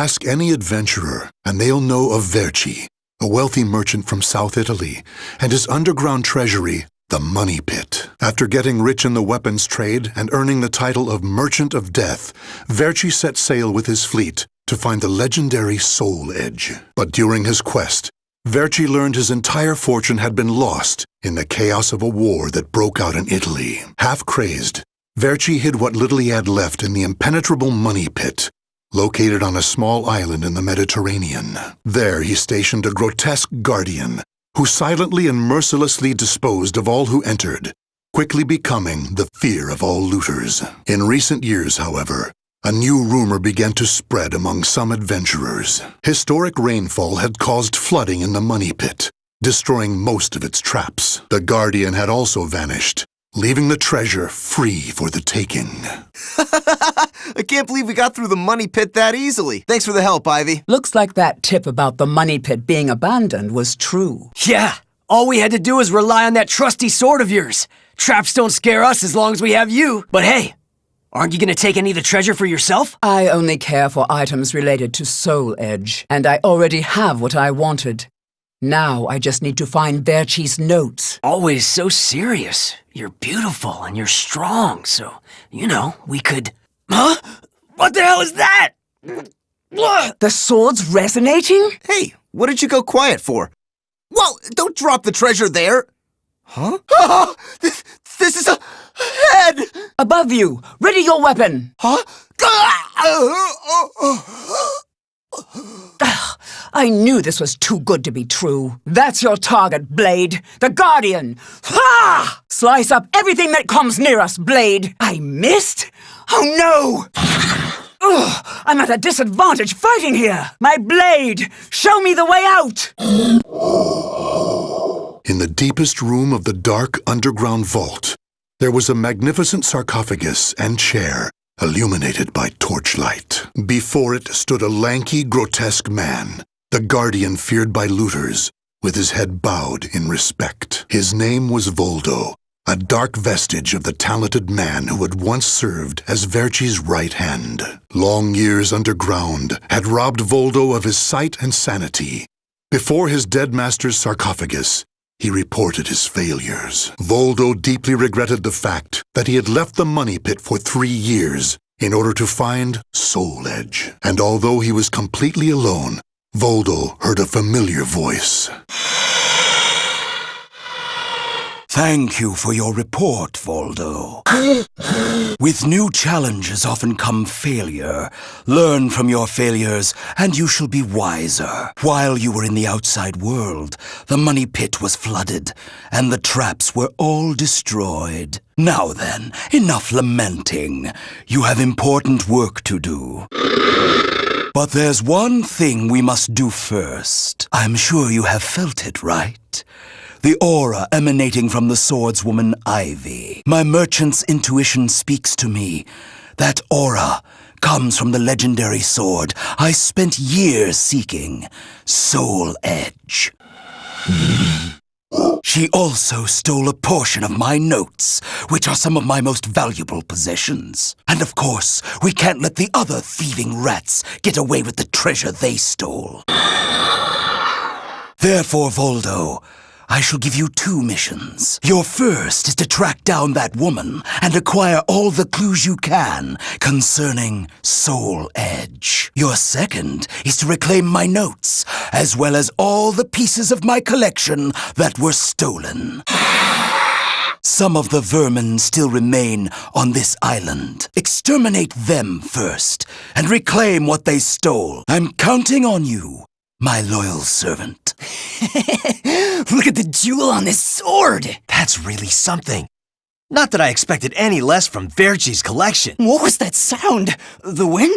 Ask any adventurer, and they'll know of Verci, a wealthy merchant from South Italy, and his underground treasury, the Money Pit. After getting rich in the weapons trade and earning the title of Merchant of Death, Verci set sail with his fleet to find the legendary Soul Edge. But during his quest, Verci learned his entire fortune had been lost in the chaos of a war that broke out in Italy. Half crazed, Verci hid what little he had left in the impenetrable Money Pit, located on a small island in the Mediterranean. There he stationed a grotesque guardian, who silently and mercilessly disposed of all who entered, quickly becoming the fear of all looters. In recent years, however, a new rumor began to spread among some adventurers. Historic rainfall had caused flooding in the Money Pit, destroying most of its traps. The guardian had also vanished, leaving the treasure free for the taking. I can't believe we got through the Money Pit that easily. Thanks for the help, Ivy. Looks like that tip about the Money Pit being abandoned was true. Yeah, all we had to do was rely on that trusty sword of yours. Traps don't scare us as long as we have you. But hey, aren't you gonna take any of the treasure for yourself? I only care for items related to Soul Edge, and I already have what I wanted. Now I just need to find Verci's notes. Always so serious. You're beautiful and you're strong, so, you know, we could... Huh? What the hell is that? The sword's resonating? Hey, what did you go quiet for? Whoa, don't drop the treasure there. Huh? Oh, this is a head! Above you! Ready your weapon! Huh? I knew this was too good to be true. That's your target, Blade. The Guardian. Ha! Slice up everything that comes near us, Blade. I missed? Oh no! Ugh, I'm at a disadvantage fighting here. My blade, show me the way out! In the deepest room of the dark underground vault, there was a magnificent sarcophagus and chair illuminated by torchlight. Before it stood a lanky, grotesque man, the guardian feared by looters, with his head bowed in respect. His name was Voldo, a dark vestige of the talented man who had once served as Verci's right hand. Long years underground had robbed Voldo of his sight and sanity. Before his dead master's sarcophagus, he reported his failures. Voldo deeply regretted the fact that he had left the Money Pit for 3 years in order to find Soul Edge. And although he was completely alone, Voldo heard a familiar voice. Thank you for your report, Voldo. With new challenges often come failure. Learn from your failures, and you shall be wiser. While you were in the outside world, the Money Pit was flooded, and the traps were all destroyed. Now then, enough lamenting. You have important work to do. But there's one thing we must do first. I'm sure you have felt it, right? The aura emanating from the swordswoman Ivy. My merchant's intuition speaks to me. That aura comes from the legendary sword I spent years seeking, Soul Edge. She also stole a portion of my notes, which are some of my most valuable possessions. And of course, we can't let the other thieving rats get away with the treasure they stole. Therefore, Voldo, I shall give you 2 missions. Your first is to track down that woman and acquire all the clues you can concerning Soul Edge. Your second is to reclaim my notes, as well as all the pieces of my collection that were stolen. Some of the vermin still remain on this island. Exterminate them first, and reclaim what they stole. I'm counting on you, my loyal servant. Look at the jewel on this sword! That's really something. Not that I expected any less from Verci's collection. What was that sound? The wind?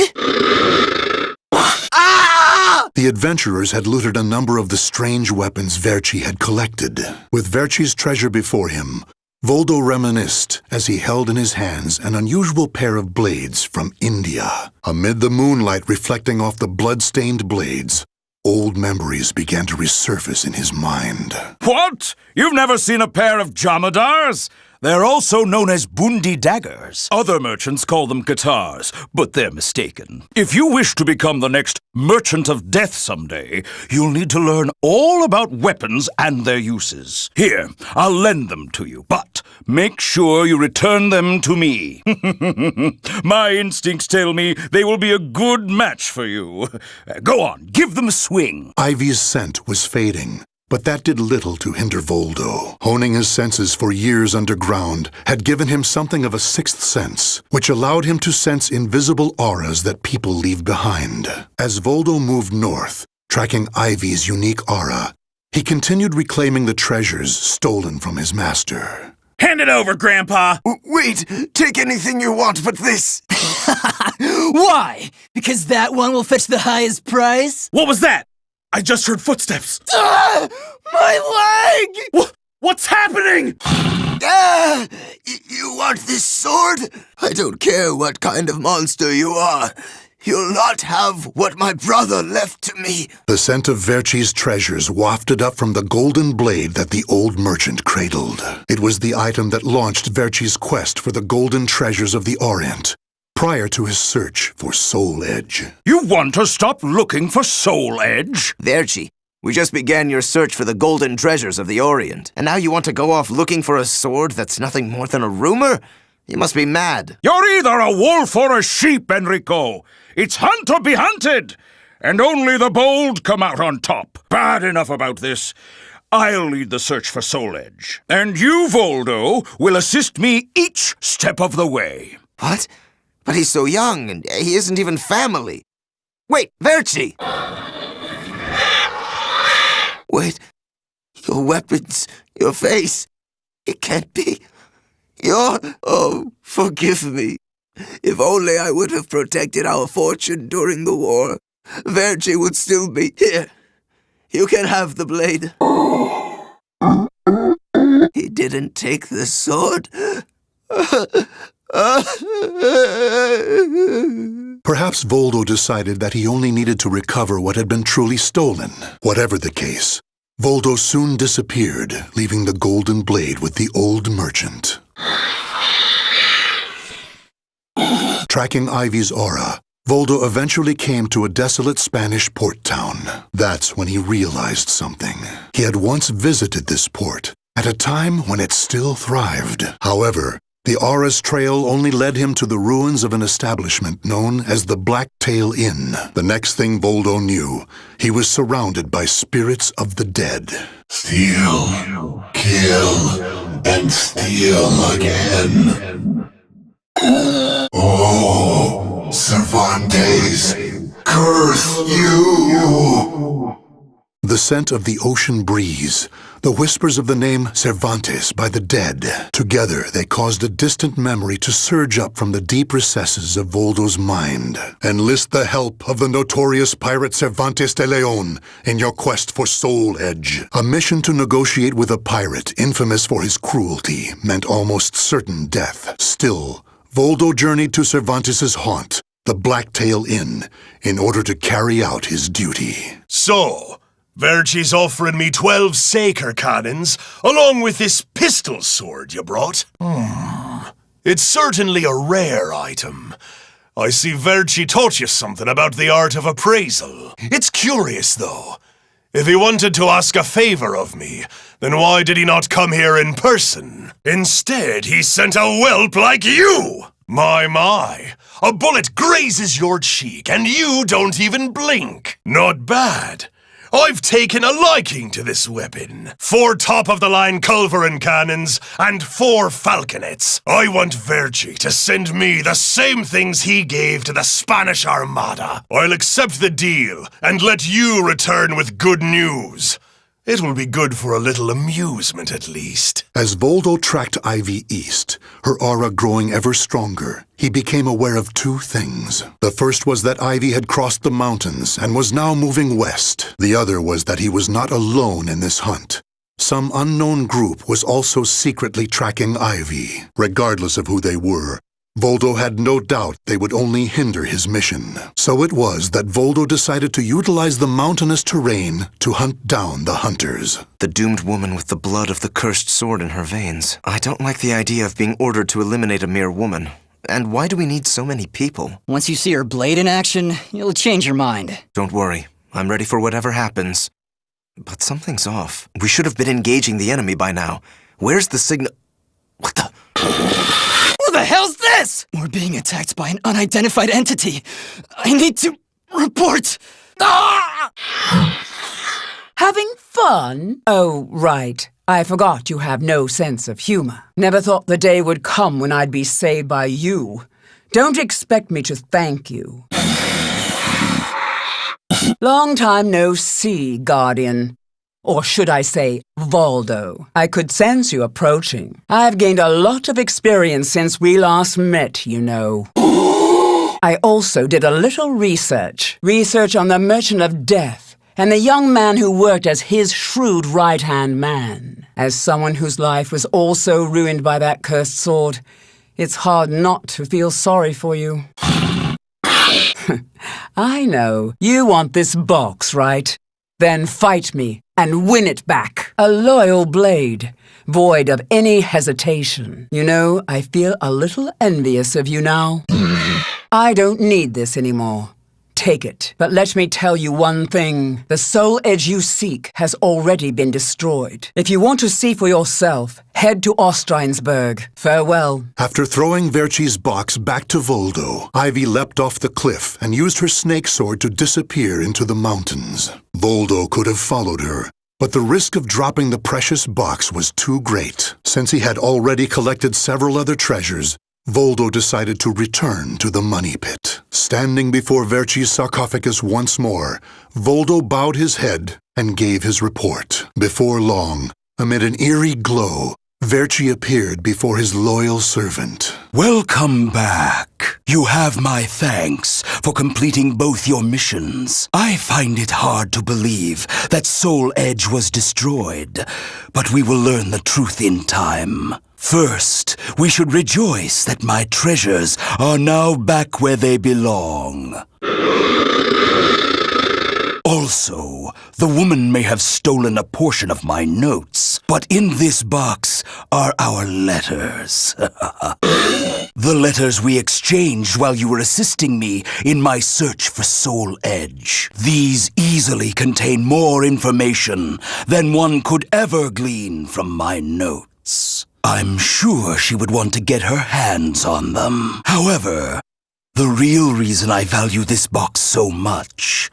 Ah! The adventurers had looted a number of the strange weapons Verci had collected. With Verci's treasure before him, Voldo reminisced as he held in his hands an unusual pair of blades from India. Amid the moonlight reflecting off the blood-stained blades, old memories began to resurface in his mind. What? You've never seen a pair of Jomedars? They're also known as bundi daggers. Other merchants call them katars, but they're mistaken. If you wish to become the next merchant of death someday, you'll need to learn all about weapons and their uses. Here, I'll lend them to you, but make sure you return them to me. My instincts tell me they will be a good match for you. Go on, give them a swing. Ivy's scent was fading, but that did little to hinder Voldo. Honing his senses for years underground had given him something of a sixth sense, which allowed him to sense invisible auras that people leave behind. As Voldo moved north, tracking Ivy's unique aura, he continued reclaiming the treasures stolen from his master. Hand it over, Grandpa! Wait, take anything you want but this. Why? Because that one will fetch the highest prize? What was that? I just heard footsteps. My leg! What's happening? You want this sword? I don't care what kind of monster you are. You'll not have what my brother left to me. The scent of Verci's treasures wafted up from the golden blade that the old merchant cradled. It was the item that launched Verci's quest for the golden treasures of the Orient, prior to his search for Soul Edge. You want to stop looking for Soul Edge? Verci, we just began your search for the golden treasures of the Orient, and now you want to go off looking for a sword that's nothing more than a rumor? You must be mad. You're either a wolf or a sheep, Enrico. It's hunt or be hunted, and only the bold come out on top. Bad enough about this. I'll lead the search for Soul Edge, and you, Voldo, will assist me each step of the way. What? But he's so young, and he isn't even family. Wait, Verci! Wait, your weapons, your face, it can't be. Oh, forgive me. If only I would have protected our fortune during the war, Verci would still be here. You can have the blade. He didn't take the sword. Perhaps Voldo decided that he only needed to recover what had been truly stolen. Whatever the case, Voldo soon disappeared, leaving the golden blade with the old merchant. Tracking Ivy's aura, Voldo eventually came to a desolate Spanish port town. That's when he realized something. He had once visited this port, at a time when it still thrived. However, the aura's trail only led him to the ruins of an establishment known as the Blacktail Inn. The next thing Voldo knew, he was surrounded by spirits of the dead. Steal, kill, and steal again. Oh, Cervantes, curse you! The scent of the ocean breeze, the whispers of the name Cervantes by the dead. Together, they caused a distant memory to surge up from the deep recesses of Voldo's mind. Enlist the help of the notorious pirate Cervantes de Leon in your quest for Soul Edge. A mission to negotiate with a pirate infamous for his cruelty meant almost certain death. Still, Voldo journeyed to Cervantes' haunt, the Blacktail Inn, in order to carry out his duty. So, Verci's offering me 12 Saker cannons, along with this pistol sword you brought. It's certainly a rare item. I see Verci taught you something about the art of appraisal. It's curious, though. If he wanted to ask a favor of me, then why did he not come here in person? Instead, he sent a whelp like you! My, a bullet grazes your cheek and you don't even blink. Not bad. I've taken a liking to this weapon. 4 top-of-the-line culverin cannons and 4 falconets. I want Verci to send me the same things he gave to the Spanish Armada. I'll accept the deal and let you return with good news. It will be good for a little amusement, at least. As Voldo tracked Ivy east, her aura growing ever stronger, he became aware of 2 things. The first was that Ivy had crossed the mountains and was now moving west. The other was that he was not alone in this hunt. Some unknown group was also secretly tracking Ivy. Regardless of who they were, Voldo had no doubt they would only hinder his mission. So it was that Voldo decided to utilize the mountainous terrain to hunt down the hunters. The doomed woman with the blood of the cursed sword in her veins. I don't like the idea of being ordered to eliminate a mere woman. And why do we need so many people? Once you see her blade in action, you'll change your mind. Don't worry. I'm ready for whatever happens. But something's off. We should have been engaging the enemy by now. Where's the signal? What the? What the hell's this? We're being attacked by an unidentified entity. I need to report. Ah! Having fun? Oh, right. I forgot you have no sense of humor. Never thought the day would come when I'd be saved by you. Don't expect me to thank you. Long time no see, Guardian. Or should I say, Voldo. I could sense you approaching. I've gained a lot of experience since we last met, you know. I also did a little research. Research on the Merchant of Death and the young man who worked as his shrewd right-hand man. As someone whose life was also ruined by that cursed sword, it's hard not to feel sorry for you. I know. You want this box, right? Then fight me and win it back. A loyal blade, void of any hesitation. You know, I feel a little envious of you now. I don't need this anymore. Take it. But let me tell you one thing. The soul edge you seek has already been destroyed. If you want to see for yourself, head to Ostreinsberg. Farewell. After throwing Verci's box back to Voldo, Ivy leapt off the cliff and used her snake sword to disappear into the mountains. Voldo could have followed her, but the risk of dropping the precious box was too great. Since he had already collected several other treasures, Voldo decided to return to the money pit. Standing before Verci's sarcophagus once more, Voldo bowed his head and gave his report. Before long, amid an eerie glow, Verci appeared before his loyal servant. Welcome back. You have my thanks for completing both your missions. I find it hard to believe that Soul Edge was destroyed, but we will learn the truth in time. First, we should rejoice that my treasures are now back where they belong. Also, the woman may have stolen a portion of my notes, but in this box are our letters. The letters we exchanged while you were assisting me in my search for Soul Edge. These easily contain more information than one could ever glean from my notes. I'm sure she would want to get her hands on them. However, the real reason I value this box so much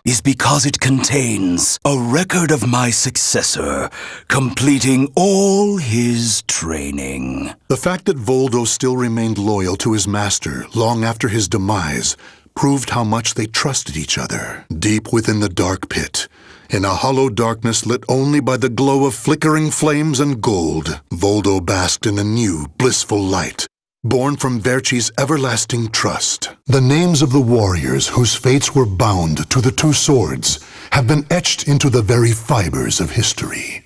is because it contains a record of my successor completing all his training. The fact that Voldo still remained loyal to his master long after his demise proved how much they trusted each other. Deep within the dark pit, in a hollow darkness lit only by the glow of flickering flames and gold, Voldo basked in a new, blissful light, born from Verci's everlasting trust. The names of the warriors whose fates were bound to the two swords have been etched into the very fibers of history.